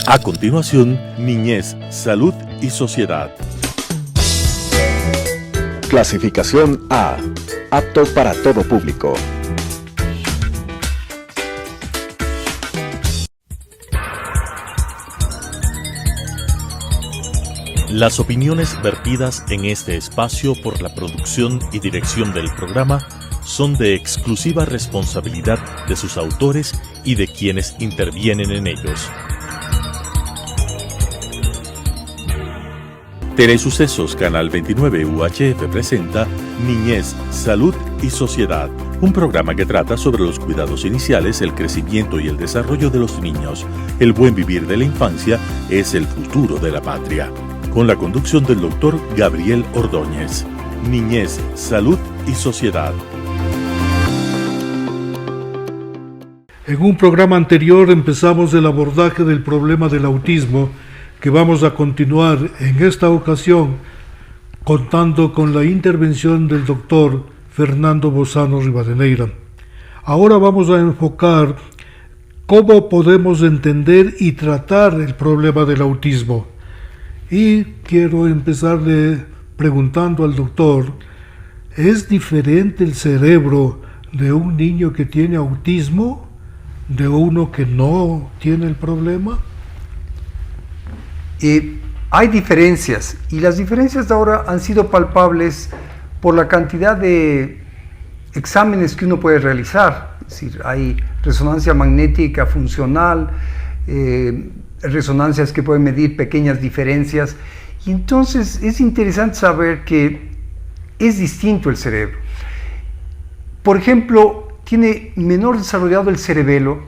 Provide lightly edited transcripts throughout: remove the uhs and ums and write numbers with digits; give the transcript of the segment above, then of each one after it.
A continuación, Niñez, Salud y Sociedad. Clasificación A. Apto para todo público. Las opiniones vertidas en este espacio por la producción y dirección del programa son de exclusiva responsabilidad de sus autores y de quienes intervienen en ellos. Telesucesos Canal 29 UHF presenta Niñez, Salud y Sociedad, un programa que trata sobre los cuidados iniciales, el crecimiento y el desarrollo de los niños. El buen vivir de la infancia es el futuro de la patria. Con la conducción del doctor Gabriel Ordóñez. Niñez, Salud y Sociedad. En un programa anterior empezamos el abordaje del problema del autismo, que vamos a continuar en esta ocasión contando con la intervención del doctor Fernando Bozano Rivadeneira. Ahora vamos a enfocar cómo podemos entender y tratar el problema del autismo. Y quiero empezarle preguntando al doctor, ¿es diferente el cerebro de un niño que tiene autismo de uno que no tiene el problema? Hay diferencias, y las diferencias de ahora han sido palpables por la cantidad de exámenes que uno puede realizar. Es decir, hay resonancia magnética funcional, resonancias que pueden medir pequeñas diferencias, y entonces es interesante saber que es distinto el cerebro. Por ejemplo, tiene menor desarrollado el cerebelo,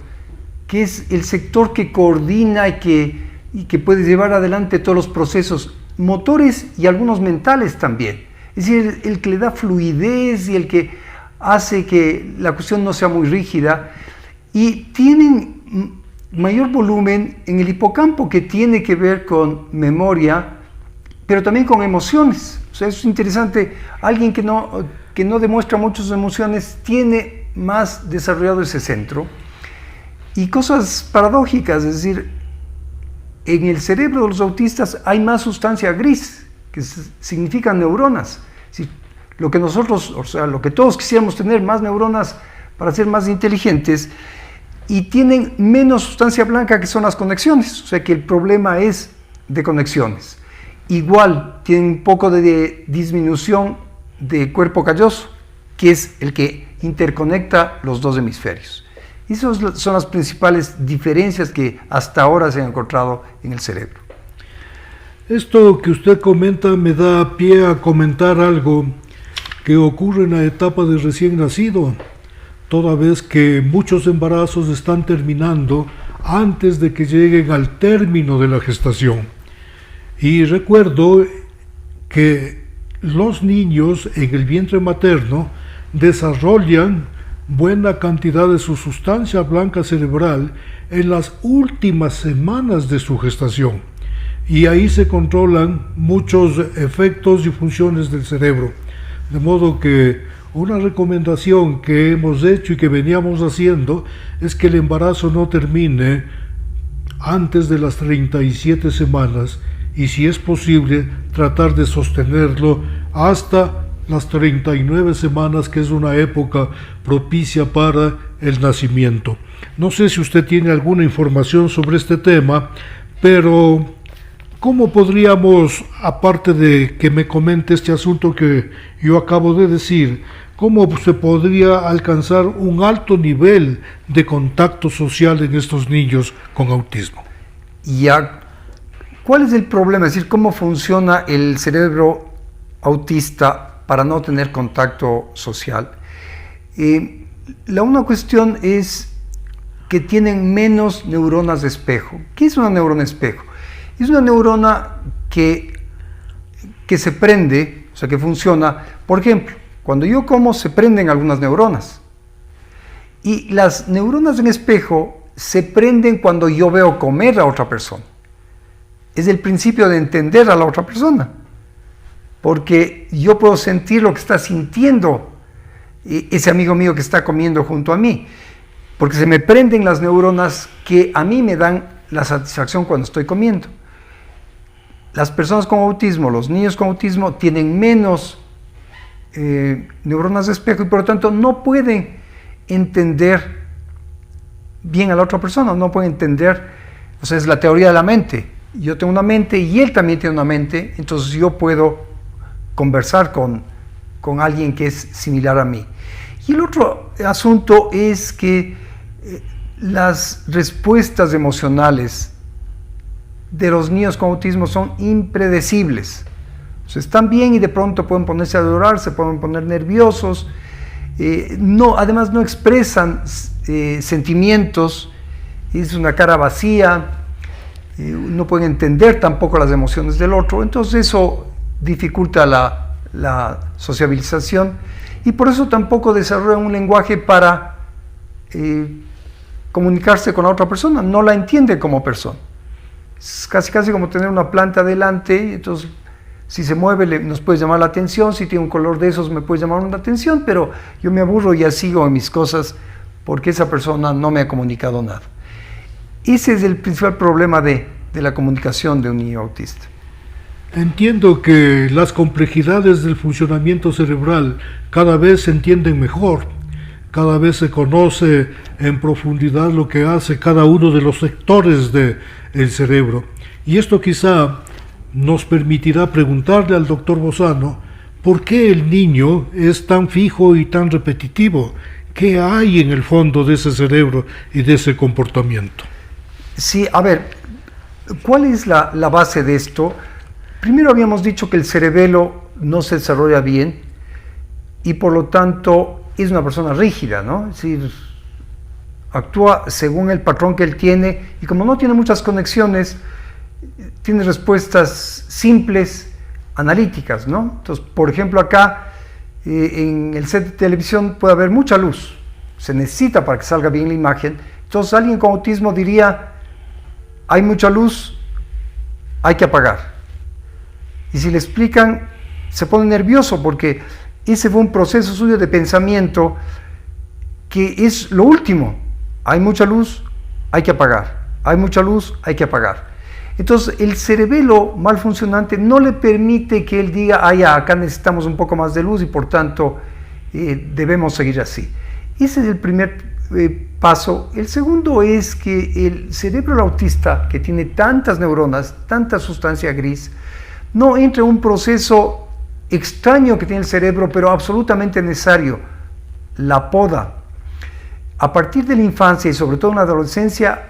que es el sector que coordina y que puede llevar adelante todos los procesos motores y algunos mentales también. Es decir, el que le da fluidez y el que hace que la cuestión no sea muy rígida, y tienen mayor volumen en el hipocampo, que tiene que ver con memoria, pero también con emociones. O sea, es interesante, alguien que no demuestra muchas emociones tiene más desarrollado ese centro. Y cosas paradójicas, es decir, en el cerebro de los autistas hay más sustancia gris, que significa neuronas. Es decir, lo que todos quisiéramos tener, más neuronas para ser más inteligentes, y tienen menos sustancia blanca, que son las conexiones. O sea que el problema es de conexiones. Igual tienen un poco de disminución de cuerpo calloso, que es el que interconecta los dos hemisferios. Y esas son las principales diferencias que hasta ahora se han encontrado en el cerebro. Esto que usted comenta me da pie a comentar algo que ocurre en la etapa de recién nacido, toda vez que muchos embarazos están terminando antes de que lleguen al término de la gestación. Y recuerdo que los niños en el vientre materno desarrollan buena cantidad de su sustancia blanca cerebral en las últimas semanas de su gestación, y ahí se controlan muchos efectos y funciones del cerebro, de modo que una recomendación que hemos hecho y que veníamos haciendo es que el embarazo no termine antes de las 37 semanas, y si es posible tratar de sostenerlo hasta las 39 semanas, que es una época propicia para el nacimiento. No sé si usted tiene alguna información sobre este tema, pero ¿cómo podríamos, aparte de que me comente este asunto que yo acabo de decir, cómo se podría alcanzar un alto nivel de contacto social en estos niños con autismo? ¿Cuál es el problema? Es decir, ¿cómo funciona el cerebro autista para no tener contacto social? Una cuestión es que tienen menos neuronas de espejo. ¿Qué es una neurona espejo? Es una neurona que se prende, o sea, que funciona. Por ejemplo, cuando yo como, se prenden algunas neuronas. Y las neuronas en espejo se prenden cuando yo veo comer a otra persona. Es el principio de entender a la otra persona, porque yo puedo sentir lo que está sintiendo ese amigo mío que está comiendo junto a mí, porque se me prenden las neuronas que a mí me dan la satisfacción cuando estoy comiendo. Las personas con autismo, los niños con autismo, tienen menos neuronas de espejo y por lo tanto no pueden entender bien a la otra persona, no pueden entender, o sea, es la teoría de la mente. Yo tengo una mente y él también tiene una mente, entonces yo puedo conversar con alguien que es similar a mí. Y el otro asunto es que las respuestas emocionales de los niños con autismo son impredecibles. O sea, están bien y de pronto pueden ponerse a llorar, se pueden poner nerviosos, además no expresan sentimientos, es una cara vacía, no pueden entender tampoco las emociones del otro, entonces eso dificulta la sociabilización y por eso tampoco desarrollan un lenguaje para comunicarse con la otra persona, no la entiende como persona. Es casi como tener una planta delante, entonces si se mueve nos puede llamar la atención, si tiene un color de esos me puede llamar la atención, pero yo me aburro y ya sigo en mis cosas porque esa persona no me ha comunicado nada. Ese es el principal problema de la comunicación de un niño autista. Entiendo que las complejidades del funcionamiento cerebral cada vez se entienden mejor, cada vez se conoce en profundidad lo que hace cada uno de los sectores del cerebro. Y esto quizá nos permitirá preguntarle al doctor Bozano por qué el niño es tan fijo y tan repetitivo. ¿Qué hay en el fondo de ese cerebro y de ese comportamiento? Sí, a ver, ¿cuál es la base de esto? Primero habíamos dicho que el cerebelo no se desarrolla bien y por lo tanto es una persona rígida, ¿no? Es decir, actúa según el patrón que él tiene y como no tiene muchas conexiones, tiene respuestas simples, analíticas, ¿no? Entonces, por ejemplo, acá en el set de televisión puede haber mucha luz, se necesita para que salga bien la imagen. Entonces, alguien con autismo diría, hay mucha luz, hay que apagar. Y si le explican, se pone nervioso porque ese fue un proceso suyo de pensamiento que es lo último. Hay mucha luz, hay que apagar. Hay mucha luz, hay que apagar. Entonces, el cerebelo mal funcionante no le permite que él diga, acá necesitamos un poco más de luz y por tanto debemos seguir así. Ese es el primer paso. El segundo es que el cerebro del autista, que tiene tantas neuronas, tanta sustancia gris, no entra en un proceso extraño que tiene el cerebro, pero absolutamente necesario, la poda. A partir de la infancia y sobre todo en la adolescencia,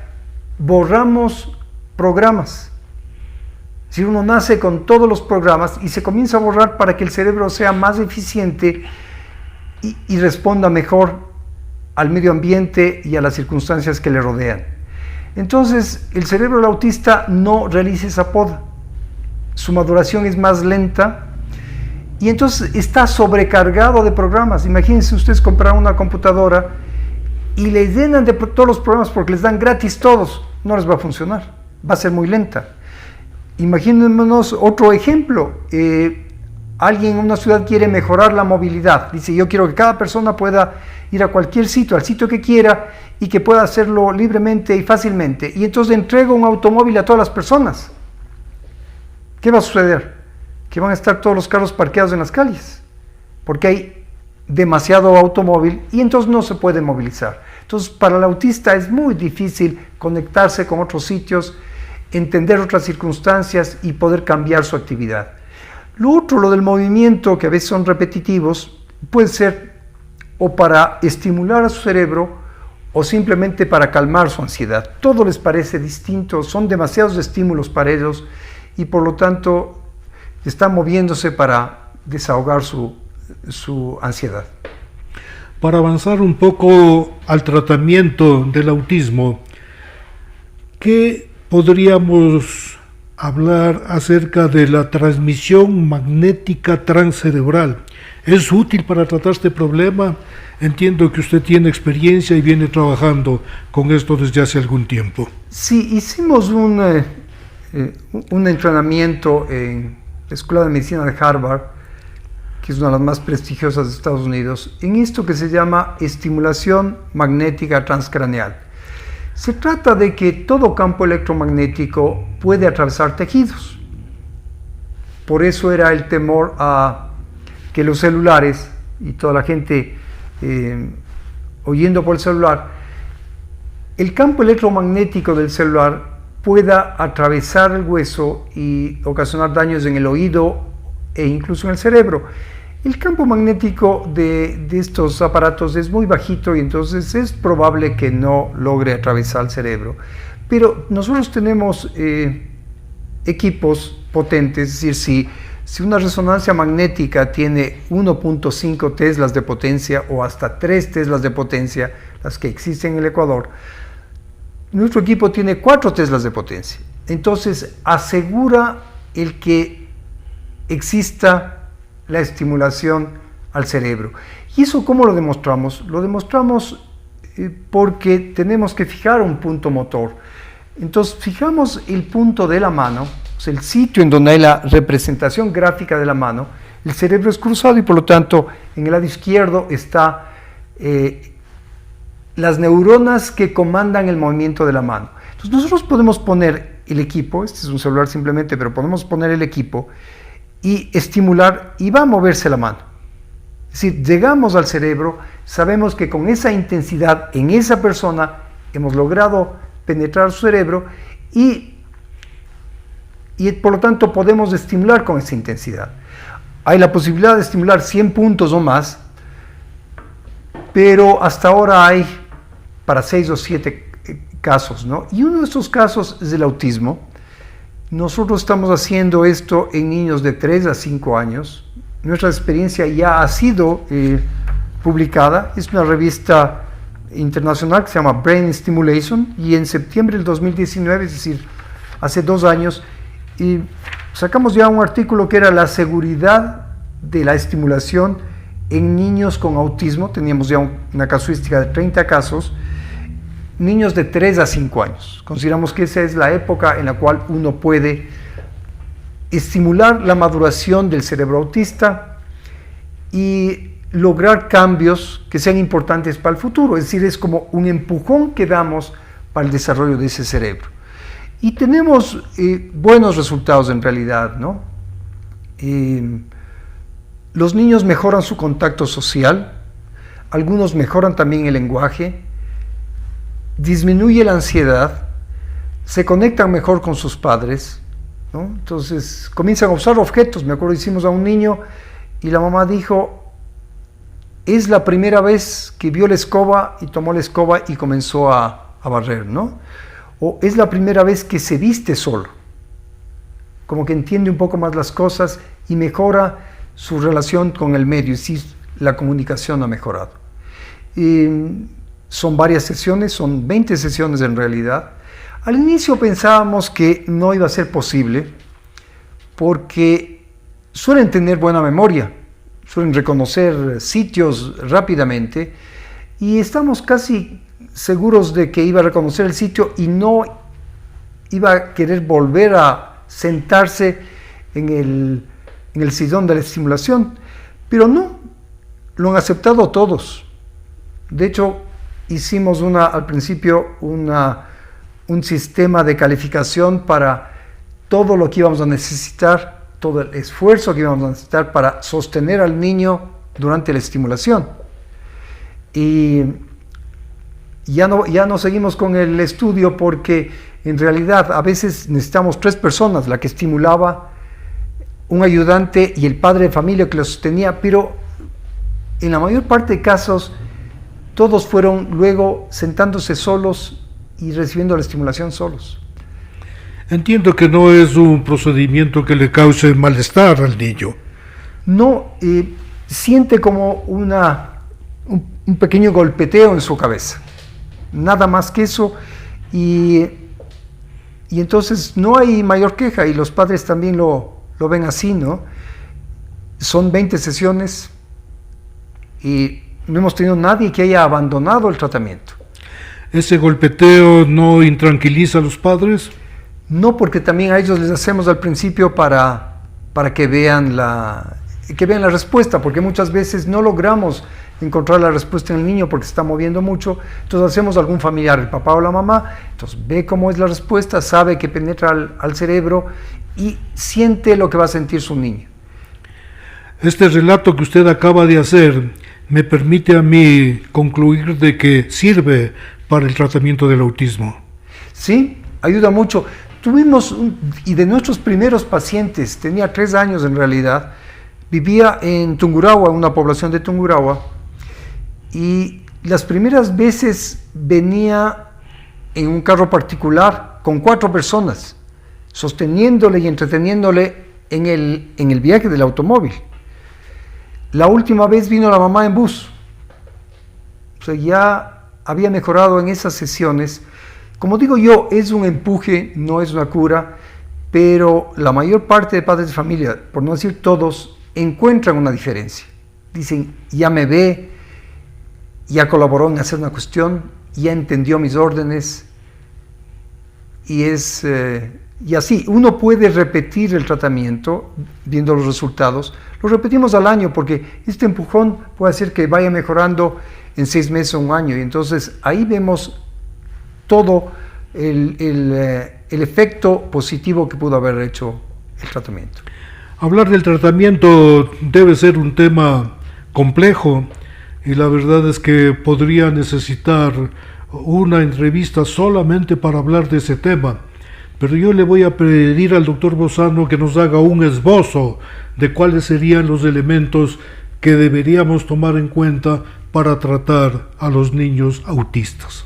borramos programas. Es decir, uno nace con todos los programas y se comienza a borrar para que el cerebro sea más eficiente y responda mejor al medio ambiente y a las circunstancias que le rodean. Entonces, el cerebro del autista no realiza esa poda. Su maduración es más lenta y entonces está sobrecargado de programas. Imagínense ustedes comprar una computadora y le llenan de todos los programas porque les dan gratis todos. No les va a funcionar, va a ser muy lenta. Imaginémonos otro ejemplo. Alguien en una ciudad quiere mejorar la movilidad. Dice, yo quiero que cada persona pueda ir a cualquier sitio, al sitio que quiera y que pueda hacerlo libremente y fácilmente. Y entonces entrego un automóvil a todas las personas. ¿Qué va a suceder? Que van a estar todos los carros parqueados en las calles, porque hay demasiado automóvil y entonces no se puede movilizar. Entonces, para el autista es muy difícil conectarse con otros sitios, entender otras circunstancias y poder cambiar su actividad. Lo otro, lo del movimiento, que a veces son repetitivos, puede ser o para estimular a su cerebro o simplemente para calmar su ansiedad. Todo les parece distinto, son demasiados estímulos para ellos y por lo tanto están moviéndose para desahogar su ansiedad. Para avanzar un poco al tratamiento del autismo, ¿qué podríamos hablar acerca de la transmisión magnética transcerebral? ¿Es útil para tratar este problema? Entiendo que usted tiene experiencia y viene trabajando con esto desde hace algún tiempo. Sí, hicimos un entrenamiento en la Escuela de Medicina de Harvard, que es una de las más prestigiosas de Estados Unidos, en esto que se llama estimulación magnética transcraneal. Se trata de que todo campo electromagnético puede atravesar tejidos. Por eso era el temor a que los celulares y toda la gente oyendo por el celular, el campo electromagnético del celular pueda atravesar el hueso y ocasionar daños en el oído e incluso en el cerebro. El campo magnético de estos aparatos es muy bajito y entonces es probable que no logre atravesar el cerebro. Pero nosotros tenemos equipos potentes, es decir, si una resonancia magnética tiene 1.5 teslas de potencia o hasta 3 teslas de potencia, las que existen en el Ecuador, nuestro equipo tiene 4 teslas de potencia. Entonces asegura el que exista la estimulación al cerebro. ¿Y eso cómo lo demostramos? Lo demostramos porque tenemos que fijar un punto motor. Entonces fijamos el punto de la mano, o sea, el sitio en donde hay la representación gráfica de la mano. El cerebro es cruzado y por lo tanto en el lado izquierdo está las neuronas que comandan el movimiento de la mano. Entonces nosotros podemos poner el equipo, este es un celular simplemente, pero podemos poner el equipo y estimular y va a moverse la mano. Es decir, llegamos al cerebro, sabemos que con esa intensidad en esa persona hemos logrado penetrar su cerebro y por lo tanto podemos estimular con esa intensidad. Hay la posibilidad de estimular 100 puntos o más, pero hasta ahora hay para 6 o 7 casos, ¿no? Y uno de estos casos es el autismo. Nosotros estamos haciendo esto en niños de 3 a 5 años. Nuestra experiencia ya ha sido publicada. Es una revista internacional que se llama Brain Stimulation y en septiembre del 2019, es decir, hace 2 años, y sacamos ya un artículo que era la seguridad de la estimulación en niños con autismo. Teníamos ya una casuística de 30 casos, niños de 3 a 5 años. Consideramos que esa es la época en la cual uno puede estimular la maduración del cerebro autista y lograr cambios que sean importantes para el futuro. Es decir, es como un empujón que damos para el desarrollo de ese cerebro. Y tenemos buenos resultados en realidad, ¿no? Los niños mejoran su contacto social, algunos mejoran también el lenguaje, disminuye la ansiedad, se conectan mejor con sus padres, ¿no? Entonces comienzan a usar objetos. Me acuerdo, hicimos a un niño y la mamá dijo, es la primera vez que vio la escoba y tomó la escoba y comenzó a barrer, ¿no? O es la primera vez que se viste solo, como que entiende un poco más las cosas y mejora su relación con el medio, es decir, la comunicación ha mejorado. Son varias sesiones, son 20 sesiones en realidad. Al inicio pensábamos que no iba a ser posible porque suelen tener buena memoria, suelen reconocer sitios rápidamente y estamos casi seguros de que iba a reconocer el sitio y no iba a querer volver a sentarse en el sillón de la estimulación, pero no, lo han aceptado todos. De hecho, hicimos al principio un sistema de calificación para todo lo que íbamos a necesitar, todo el esfuerzo que íbamos a necesitar para sostener al niño durante la estimulación. Y ya no seguimos con el estudio porque en realidad a veces necesitamos 3 personas, la que estimulaba, un ayudante y el padre de familia que lo sostenía, pero en la mayor parte de casos todos fueron luego sentándose solos y recibiendo la estimulación solos. Entiendo que no es un procedimiento que le cause malestar al niño. No, siente como un pequeño golpeteo en su cabeza, nada más que eso, y entonces no hay mayor queja y los padres también lo ven así, ¿no? Son 20 sesiones y no hemos tenido nadie que haya abandonado el tratamiento. ¿Ese golpeteo no intranquiliza a los padres? No, porque también a ellos les hacemos al principio para que vean que vean la respuesta, porque muchas veces no logramos encontrar la respuesta en el niño porque se está moviendo mucho. Entonces hacemos algún familiar, el papá o la mamá, entonces ve cómo es la respuesta, sabe que penetra al cerebro y siente lo que va a sentir su niño. Este relato que usted acaba de hacer me permite a mí concluir de que sirve para el tratamiento del autismo. Sí, ayuda mucho. Y de nuestros primeros pacientes, tenía 3 años en realidad, vivía en Tungurahua, una población de Tungurahua, y las primeras veces venía en un carro particular con 4 personas, sosteniéndole y entreteniéndole en el viaje del automóvil. La última vez vino la mamá en bus. O sea, ya había mejorado en esas sesiones. Como digo yo, es un empuje, no es una cura, pero la mayor parte de padres de familia, por no decir todos, encuentran una diferencia. Dicen, ya me ve, ya colaboró en hacer una cuestión, ya entendió mis órdenes, y así, uno puede repetir el tratamiento, viendo los resultados. Lo repetimos al año, porque este empujón puede hacer que vaya mejorando en 6 meses o un año, y entonces ahí vemos todo el efecto positivo que pudo haber hecho el tratamiento. Hablar del tratamiento debe ser un tema complejo, y la verdad es que podría necesitar una entrevista solamente para hablar de ese tema. Pero yo le voy a pedir al doctor Bozano que nos haga un esbozo de cuáles serían los elementos que deberíamos tomar en cuenta para tratar a los niños autistas.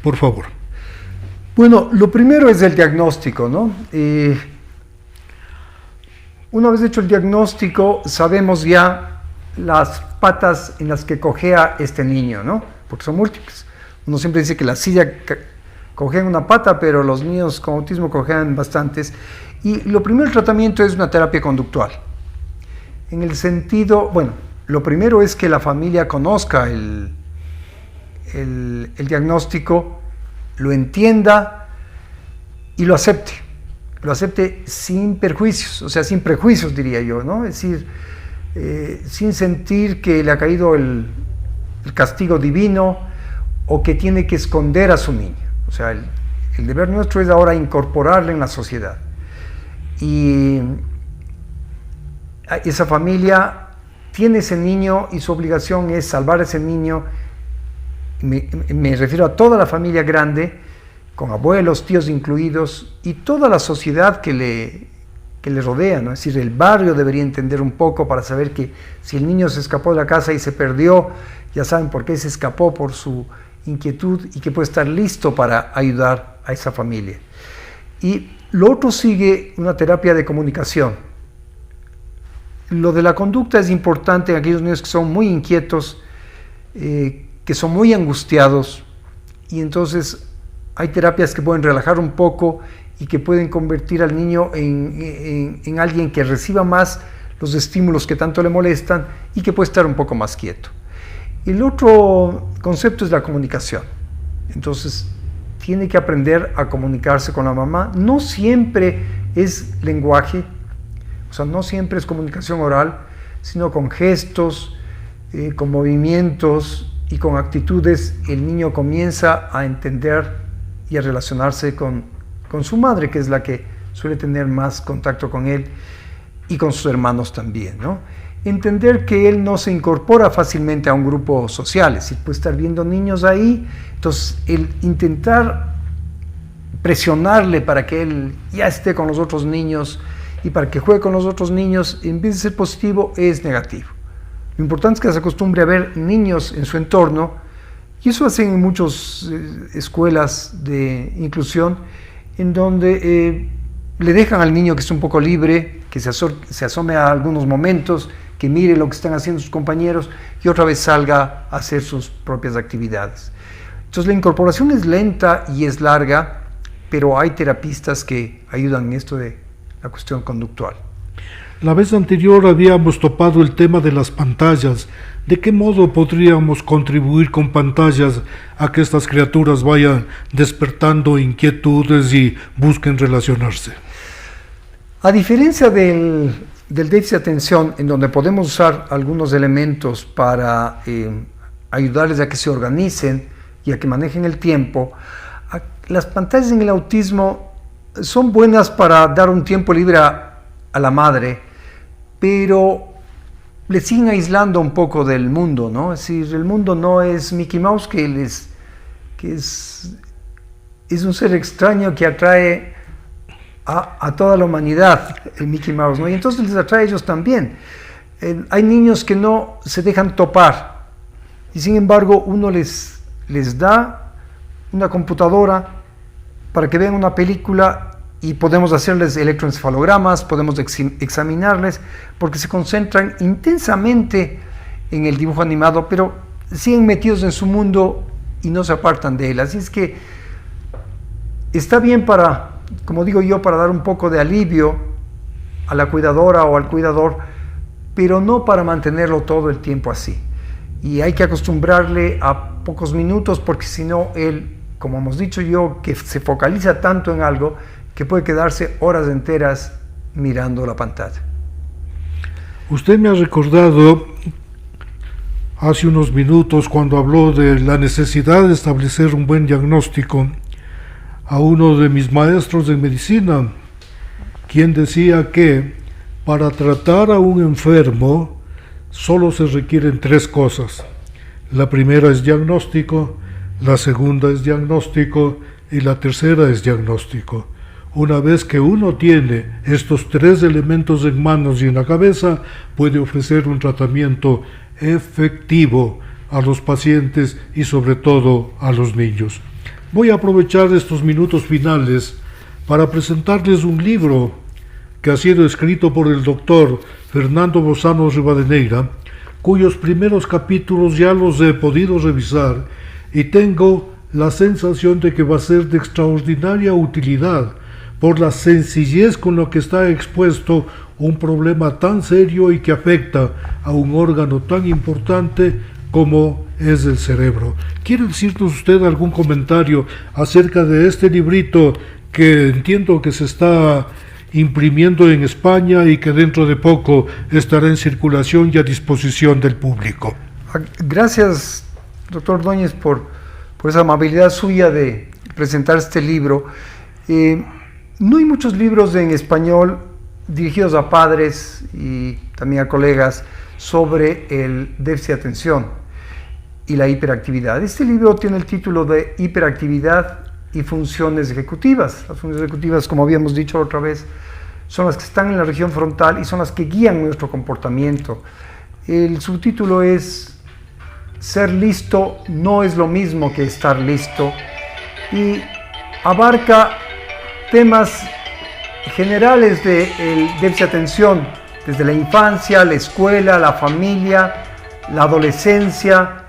Por favor. Bueno, lo primero es el diagnóstico, ¿no? Una vez hecho el diagnóstico, sabemos ya las patas en las que cojea este niño, ¿no? Porque son múltiples. Uno siempre dice que la silla cojea una pata, pero los niños con autismo cojean bastantes. Y lo primero del tratamiento es una terapia conductual. En el sentido, bueno, lo primero es que la familia conozca el diagnóstico, lo entienda y lo acepte sin perjuicios, o sea, sin prejuicios diría yo, ¿no? Es decir, sin sentir que le ha caído el castigo divino o que tiene que esconder a su niño. O sea, el deber nuestro es ahora incorporarle en la sociedad. Y esa familia tiene ese niño y su obligación es salvar a ese niño. Me refiero a toda la familia grande, con abuelos, tíos incluidos, y toda la sociedad que le rodea, ¿no? Es decir, el barrio debería entender un poco para saber que si el niño se escapó de la casa y se perdió, ya saben por qué se escapó, por su inquietud, y que puede estar listo para ayudar a esa familia. Y lo otro sigue una terapia de comunicación. Lo de la conducta es importante en aquellos niños que son muy inquietos, que son muy angustiados, y entonces hay terapias que pueden relajar un poco y que pueden convertir al niño en alguien que reciba más los estímulos que tanto le molestan y que puede estar un poco más quieto. El otro concepto es la comunicación. Entonces tiene que aprender a comunicarse con la mamá. No siempre es lenguaje, o sea, no siempre es comunicación oral, sino con gestos, con movimientos y con actitudes. El niño comienza a entender y a relacionarse con su madre, que es la que suele tener más contacto con él, y con sus hermanos también, ¿no? Entender que él no se incorpora fácilmente a un grupo social, es decir, puede estar viendo niños ahí, entonces el intentar presionarle para que él ya esté con los otros niños y para que juegue con los otros niños, en vez de ser positivo, es negativo. Lo importante es que se acostumbre a ver niños en su entorno, y eso hacen en muchas escuelas de inclusión, en donde le dejan al niño que esté un poco libre, que se asome a algunos momentos, que mire lo que están haciendo sus compañeros y otra vez salga a hacer sus propias actividades. Entonces la incorporación es lenta y es larga, pero hay terapistas que ayudan en esto de la cuestión conductual. La vez anterior habíamos topado el tema de las pantallas. ¿De qué modo podríamos contribuir con pantallas a que estas criaturas vayan despertando inquietudes y busquen relacionarse? A diferencia del del déficit de atención, en donde podemos usar algunos elementos para ayudarles a que se organicen y a que manejen el tiempo, las pantallas en el autismo son buenas para dar un tiempo libre a la madre, pero le siguen aislando un poco del mundo, ¿no? Es decir, el mundo no es Mickey Mouse, que es un ser extraño que atrae a toda la humanidad, el Mickey Mouse, ¿no? Y entonces les atrae a ellos también. Hay niños que no se dejan topar, y sin embargo uno les da una computadora para que vean una película y podemos hacerles electroencefalogramas, podemos examinarles, porque se concentran intensamente en el dibujo animado, pero siguen metidos en su mundo y no se apartan de él. Así es que está bien para, como digo yo, para dar un poco de alivio a la cuidadora o al cuidador, pero no para mantenerlo todo el tiempo así. Y hay que acostumbrarle a pocos minutos, porque si no, él, como hemos dicho yo, que se focaliza tanto en algo que puede quedarse horas enteras mirando la pantalla. Usted me ha recordado hace unos minutos, cuando habló de la necesidad de establecer un buen diagnóstico, a uno de mis maestros de medicina, quien decía que para tratar a un enfermo solo se requieren 3 cosas. La primera es diagnóstico, la segunda es diagnóstico y la tercera es diagnóstico. Una vez que uno tiene estos 3 elementos en manos y en la cabeza, puede ofrecer un tratamiento efectivo a los pacientes y sobre todo a los niños. Voy a aprovechar estos minutos finales para presentarles un libro que ha sido escrito por el doctor Fernando Bozano Rivadeneira, cuyos primeros capítulos ya los he podido revisar y tengo la sensación de que va a ser de extraordinaria utilidad por la sencillez con la que está expuesto un problema tan serio y que afecta a un órgano tan importante como es el cerebro. ¿Quiere decirnos usted algún comentario acerca de este librito que entiendo que se está imprimiendo en España y que dentro de poco estará en circulación y a disposición del público? Gracias, doctor Ordóñez, por esa amabilidad suya de presentar este libro. No hay muchos libros en español dirigidos a padres y también a colegas sobre el déficit de atención y la hiperactividad. Este libro tiene el título de Hiperactividad y funciones ejecutivas. Las funciones ejecutivas, como habíamos dicho otra vez, son las que están en la región frontal y son las que guían nuestro comportamiento. El subtítulo es Ser listo no es lo mismo que estar listo, y abarca temas generales del déficit de atención, desde la infancia, la escuela, la familia, la adolescencia,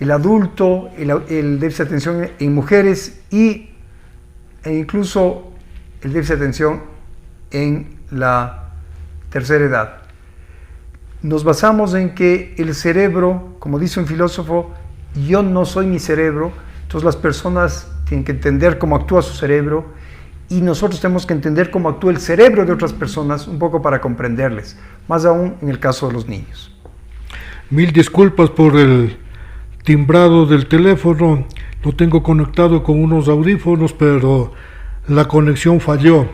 el adulto, el déficit de atención en mujeres e incluso el déficit de atención en la tercera edad. Nos basamos en que el cerebro, como dice un filósofo, yo no soy mi cerebro, entonces las personas tienen que entender cómo actúa su cerebro y nosotros tenemos que entender cómo actúa el cerebro de otras personas un poco para comprenderles, más aún en el caso de los niños. Mil disculpas por el timbrado del teléfono, lo tengo conectado con unos audífonos, pero la conexión falló.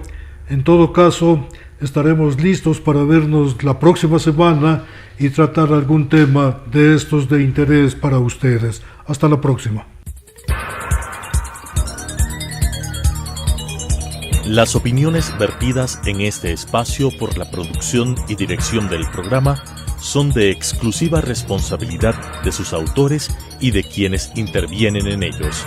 En todo caso, estaremos listos para vernos la próxima semana y tratar algún tema de estos de interés para ustedes. Hasta la próxima. Las opiniones vertidas en este espacio por la producción y dirección del programa son de exclusiva responsabilidad de sus autores y de quienes intervienen en ellos.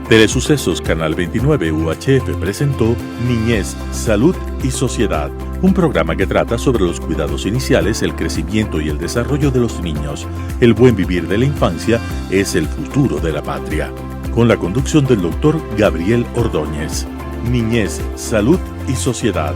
Telesucesos Canal 29 UHF presentó Niñez, Salud y Sociedad, un programa que trata sobre los cuidados iniciales, el crecimiento y el desarrollo de los niños. El buen vivir de la infancia es el futuro de la patria. Con la conducción del doctor Gabriel Ordóñez. Niñez, Salud y Sociedad.